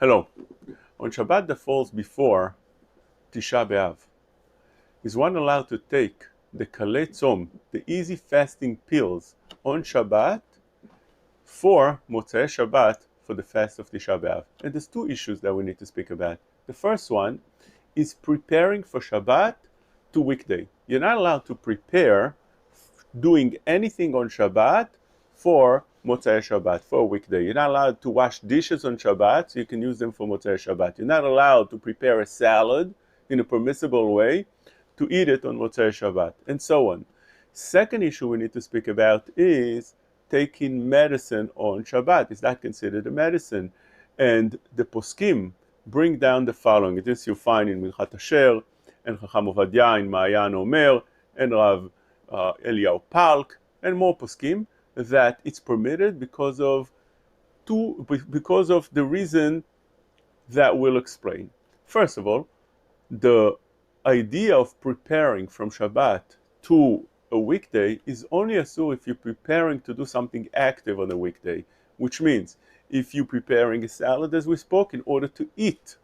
Hello. On Shabbat that falls before Tisha B'Av, is one allowed to take the Kalei Tzom, the easy fasting pills, on Shabbat for Motzei Shabbat, for the fast of Tisha B'Av? And there's two issues that we need to speak about. The first one is preparing for Shabbat to weekday. You're not allowed to prepare doing anything on Shabbat for Motzei Shabbat, for a weekday. You're not allowed to wash dishes on Shabbat, so you can use them for Motzei Shabbat. You're not allowed to prepare a salad in a permissible way to eat it on Motzei Shabbat, and so on. Second issue we need to speak about is taking medicine on Shabbat. Is that considered a medicine? And the poskim bring down the following. This you find in Milchat Asher, and Chacham Ovadia in Ma'ayan Omer, and Rav Eliyahu Palk, and more poskim, that it's permitted because of the reason that we'll explain. First of all, the idea of preparing from Shabbat to a weekday is only assumed if you're preparing to do something active on a weekday, which means if you're preparing a salad, as we spoke, in order to eat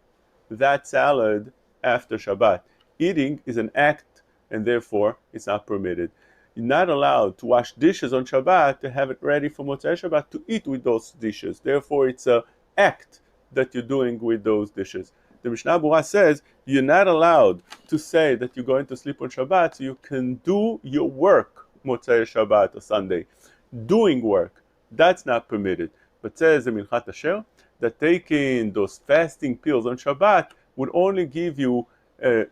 that salad after Shabbat. Eating is an act, and therefore it's not permitted. You're not allowed to wash dishes on Shabbat to have it ready for Motzei Shabbat to eat with those dishes. Therefore, it's an act that you're doing with those dishes. The Mishnah Berurah says you're not allowed to say that you're going to sleep on Shabbat so you can do your work Motzei Shabbat or Sunday. Doing work, that's not permitted. But says in Milchat Asher that taking those fasting pills on Shabbat would only give you a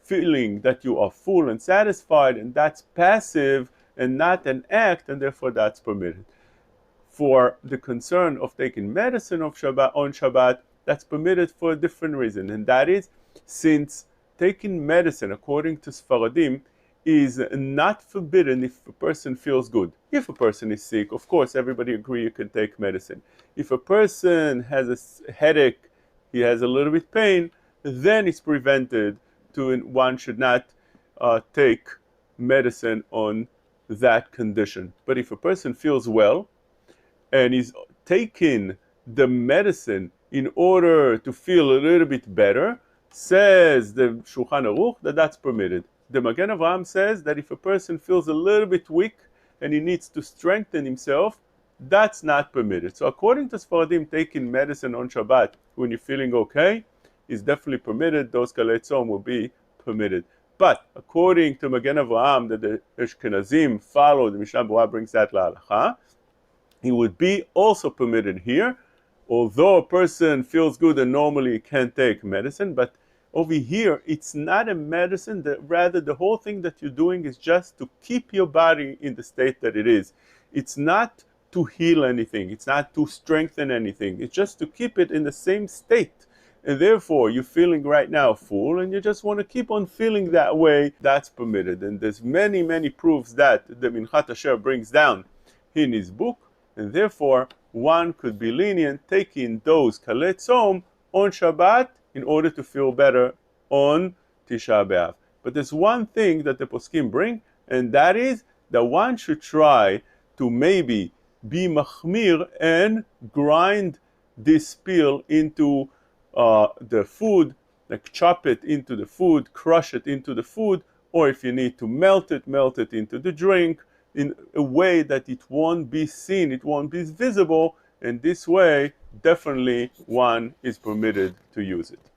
feeling that you are full and satisfied, and that's passive and not an act, and therefore that's permitted. For the concern of taking medicine on Shabbat, that's permitted for a different reason, and that is since taking medicine, according to Sfaradim, is not forbidden if a person feels good. If a person is sick, of course, everybody agree you can take medicine. If a person has a headache, he has a little bit pain, then it's prevented. One should not take medicine on that condition. But if a person feels well and is taking the medicine in order to feel a little bit better, says the Shulchan Aruch that that's permitted. The Magen Avraham says that if a person feels a little bit weak and he needs to strengthen himself, that's not permitted. So according to Sfaradim, taking medicine on Shabbat when you're feeling okay is definitely permitted. Those Kalei Tzom will be permitted. But according to Magen Avraham, that the Ashkenazim follow, the Mishnah Berurah brings that la'alacha, he would be also permitted here, although a person feels good and normally can't take medicine. But over here, it's not a medicine, rather the whole thing that you're doing is just to keep your body in the state that it is. It's not to heal anything, it's not to strengthen anything, it's just to keep it in the same state. And therefore, you're feeling right now full, and you just want to keep on feeling that way, that's permitted. And there's many, many proofs that the Milchat Asher brings down in his book, and therefore, one could be lenient taking those Kalei Tzom on Shabbat in order to feel better on Tisha B'Av. But there's one thing that the poskim bring, and that is that one should try to maybe be machmir and grind this pill into the food, like chop it into the food, crush it into the food, or if you need to melt it into the drink in a way that it won't be seen, it won't be visible, and this way definitely one is permitted to use it.